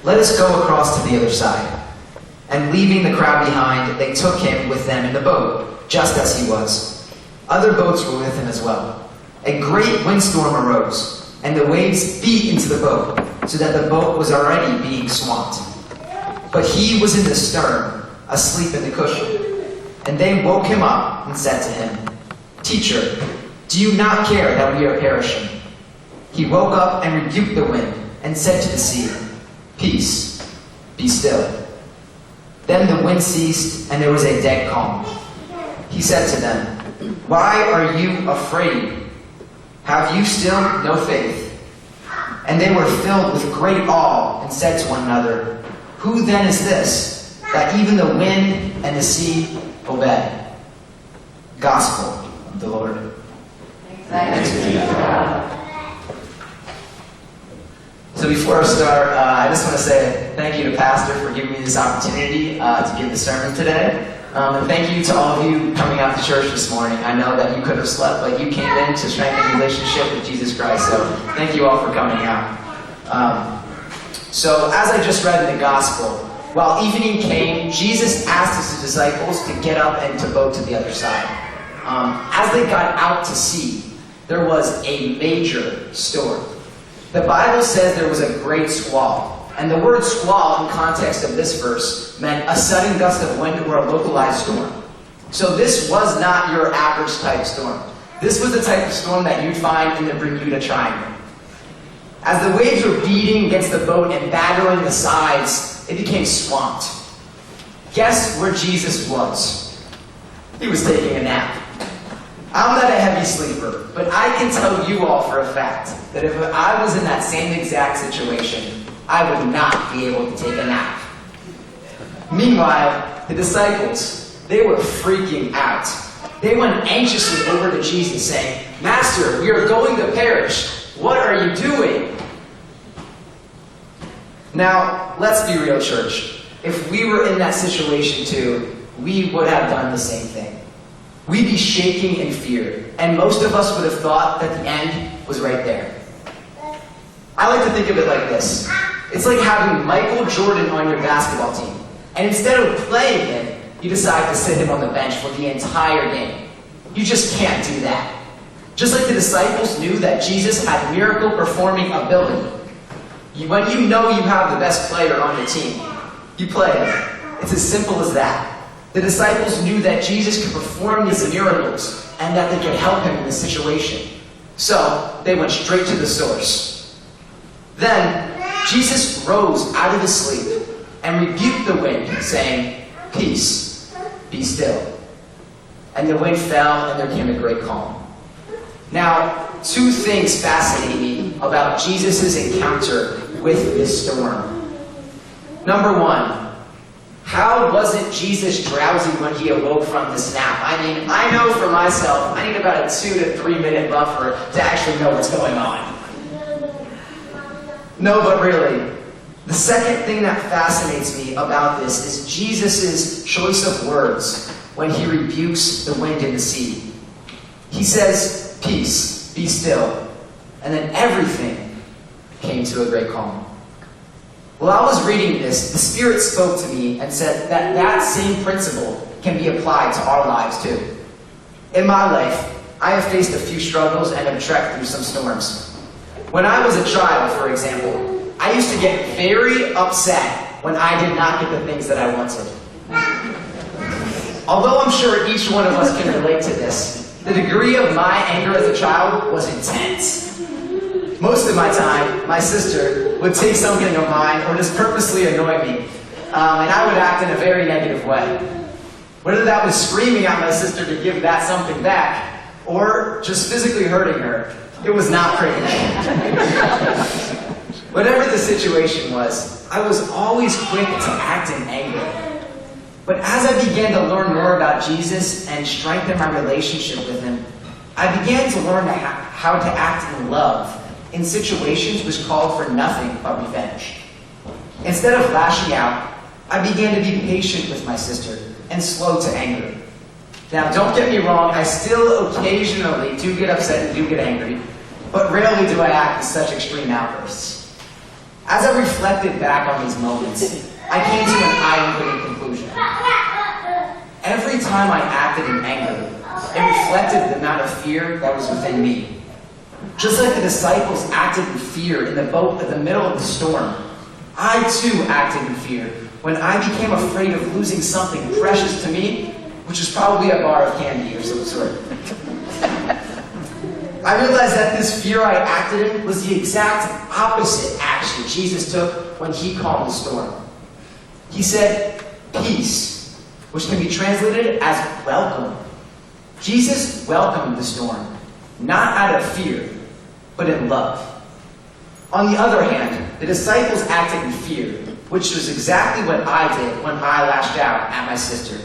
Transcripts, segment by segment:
"Let us go across to the other side." And leaving the crowd behind, they took him with them in the boat, just as he was. Other boats were with him as well. A great windstorm arose, and the waves beat into the boat, so that the boat was already being swamped. But he was in the stern, asleep in the cushion. And they woke him up and said to him, "Teacher, do you not care that we are perishing?" He woke up and rebuked the wind and said to the sea, "Peace, be still." Then the wind ceased and there was a dead calm. He said to them, "Why are you afraid? Have you still no faith?" And they were filled with great awe and said to one another, "Who then is this, that even the wind and the sea obey?" Gospel of the Lord. Thanks be to God. So before I start, I just want to say thank you to Pastor for giving me this opportunity to give the sermon today. And thank you to all of you coming out to church this morning. I know that you could have slept, but you came in to strengthen your relationship with Jesus Christ. So thank you all for coming out. So as I just read in the Gospel, while evening came, Jesus asked his disciples to get up and to boat to the other side. As they got out to sea, there was a major storm. The Bible says there was a great squall. And the word squall in context of this verse meant a sudden gust of wind or a localized storm. So this was not your average type storm. This was the type of storm that you'd find in the Bermuda Triangle. As the waves were beating against the boat and battering the sides, it became swamped. Guess where Jesus was? He was taking a nap. I'm not a heavy sleeper, but I can tell you all for a fact that if I was in that same exact situation, I would not be able to take a nap. Meanwhile, the disciples, they were freaking out. They went anxiously over to Jesus saying, "Master, we are going to perish. What are you doing?" Now, let's be real, church. If we were in that situation too, we would have done the same thing. We'd be shaking in fear, and most of us would have thought that the end was right there. I like to think of it like this. It's like having Michael Jordan on your basketball team, and instead of playing him, you decide to sit him on the bench for the entire game. You just can't do that. Just like the disciples knew that Jesus had miracle-performing ability. When you know you have the best player on your team, you play him. It's as simple as that. The disciples knew that Jesus could perform these miracles and that they could help him in this situation. So they went straight to the source. Then Jesus rose out of his sleep and rebuked the wind, saying, "Peace, be still." And the wind fell and there came a great calm. Now, two things fascinate me about Jesus' encounter with this storm. Number one, how wasn't Jesus drowsy when he awoke from this nap? I mean, I know for myself, I need about a 2 to 3 minute buffer to actually know what's going on. No, but really, the second thing that fascinates me about this is Jesus' choice of words when he rebukes the wind and the sea. He says, "Peace, be still," and then everything came to a great calm. While I was reading this, the Spirit spoke to me and said that that same principle can be applied to our lives too. In my life, I have faced a few struggles and have trekked through some storms. When I was a child, for example, I used to get very upset when I did not get the things that I wanted. Although I'm sure each one of us can relate to this, the degree of my anger as a child was intense. Most of my time, my sister would take something of mine or just purposely annoy me, and I would act in a very negative way. Whether that was screaming at my sister to give that something back, or just physically hurting her, it was not pretty. Whatever the situation was, I was always quick to act in anger. But as I began to learn more about Jesus and strengthen my relationship with him, I began to learn how to act in love in situations which called for nothing but revenge. Instead of lashing out, I began to be patient with my sister and slow to anger. Now, don't get me wrong, I still occasionally do get upset and do get angry, but rarely do I act in such extreme outbursts. As I reflected back on these moments, I came to an eye-opening conclusion. Every time I acted in anger, it reflected the amount of fear that was within me. Just like the disciples acted in fear in the boat in the middle of the storm, I too acted in fear when I became afraid of losing something precious to me, which is probably a bar of candy or some sort. I realized that this fear I acted in was the exact opposite action Jesus took when he calmed the storm. He said, peace, which can be translated as welcome. Jesus welcomed the storm, not out of fear, but in love. On the other hand, the disciples acted in fear, which was exactly what I did when I lashed out at my sister.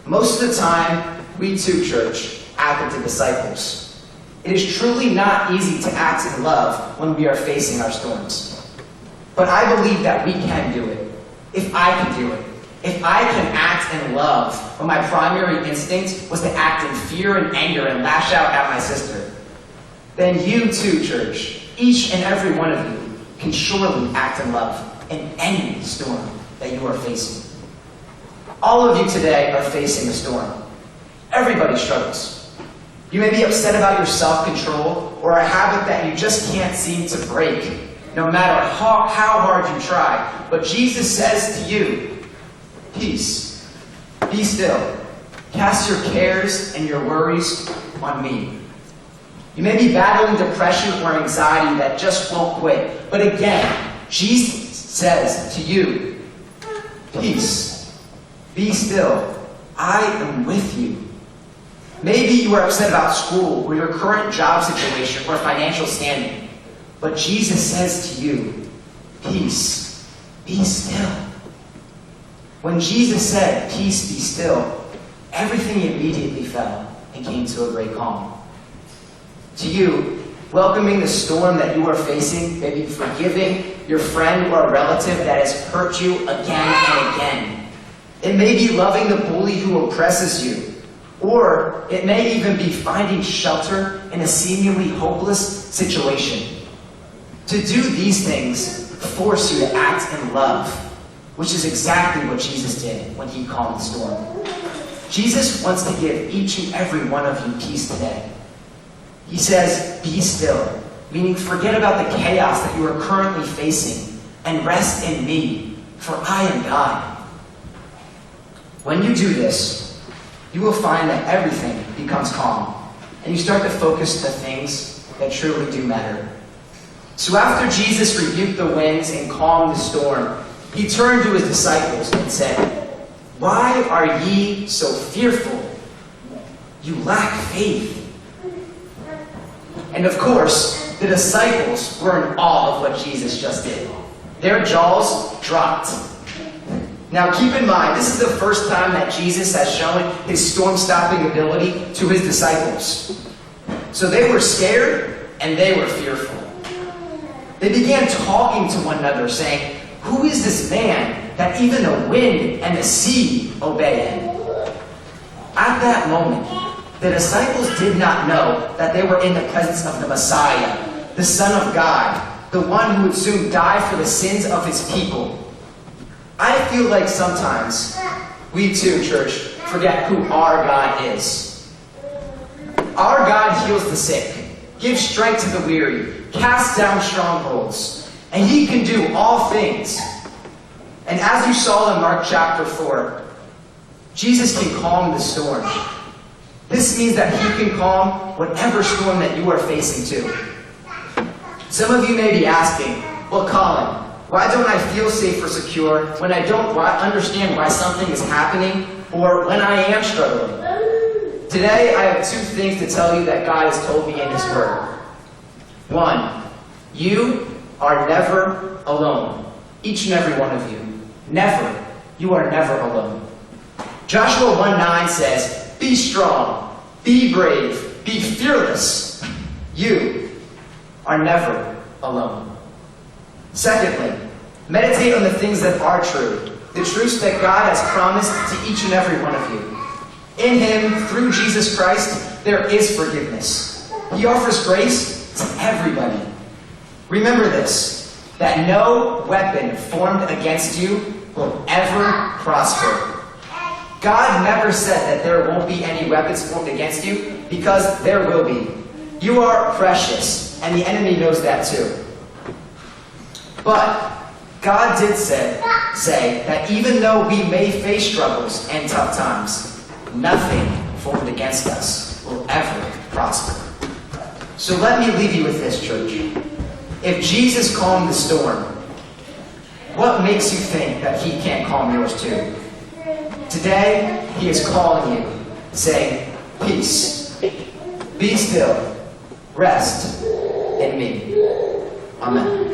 Most of the time, we too, church, act like the disciples. It is truly not easy to act in love when we are facing our storms. But I believe that we can do it. If I can do it. If I can act in love when my primary instinct was to act in fear and anger and lash out at my sister, then you too, church, each and every one of you, can surely act in love in any storm that you are facing. All of you today are facing a storm. Everybody struggles. You may be upset about your self-control or a habit that you just can't seem to break, no matter how hard you try. But Jesus says to you, peace, be still. Cast your cares and your worries on me. You may be battling depression or anxiety that just won't quit. But again, Jesus says to you, peace, be still. I am with you. Maybe you are upset about school or your current job situation or financial standing. But Jesus says to you, peace, be still. When Jesus said, peace, be still, everything immediately fell and came to a great calm. To you, welcoming the storm that you are facing, maybe forgiving your friend or a relative that has hurt you again and again. It may be loving the bully who oppresses you, or it may even be finding shelter in a seemingly hopeless situation. To do these things force you to act in love, which is exactly what Jesus did when he calmed the storm. Jesus wants to give each and every one of you peace today. He says, be still, meaning forget about the chaos that you are currently facing and rest in me, for I am God. When you do this, you will find that everything becomes calm, and you start to focus the things that truly do matter. So after Jesus rebuked the winds and calmed the storm, he turned to his disciples and said, why are ye so fearful? You lack faith. And of course, the disciples were in awe of what Jesus just did. Their jaws dropped. Now keep in mind, this is the first time that Jesus has shown his storm-stopping ability to his disciples. So they were scared and they were fearful. They began talking to one another, saying, who is this man that even the wind and the sea obey him? At that moment, the disciples did not know that they were in the presence of the Messiah, the Son of God, the one who would soon die for the sins of his people. I feel like sometimes we too, church, forget who our God is. Our God heals the sick, gives strength to the weary, casts down strongholds, and he can do all things. And as you saw in Mark chapter 4, Jesus can calm the storm. This means that he can calm whatever storm that you are facing too. Some of you may be asking, well, Collin, why don't I feel safe or secure when I don't understand why something is happening or when I am struggling? Today, I have two things to tell you that God has told me in his word. One, you are never alone. Each and every one of you. Never. You are never alone. Joshua 1:9 says, be strong, be brave, be fearless. You are never alone. Secondly, meditate on the things that are true, the truths that God has promised to each and every one of you. In him, through Jesus Christ, there is forgiveness. He offers grace to everybody. Remember this, that no weapon formed against you will ever prosper. God never said that there won't be any weapons formed against you, because there will be. You are precious, and the enemy knows that too. But God did say that even though we may face struggles and tough times, nothing formed against us will ever prosper. So let me leave you with this, church. If Jesus calmed the storm, what makes you think that he can't calm yours too? Today, he is calling you, saying, peace, be still, rest in me. Amen.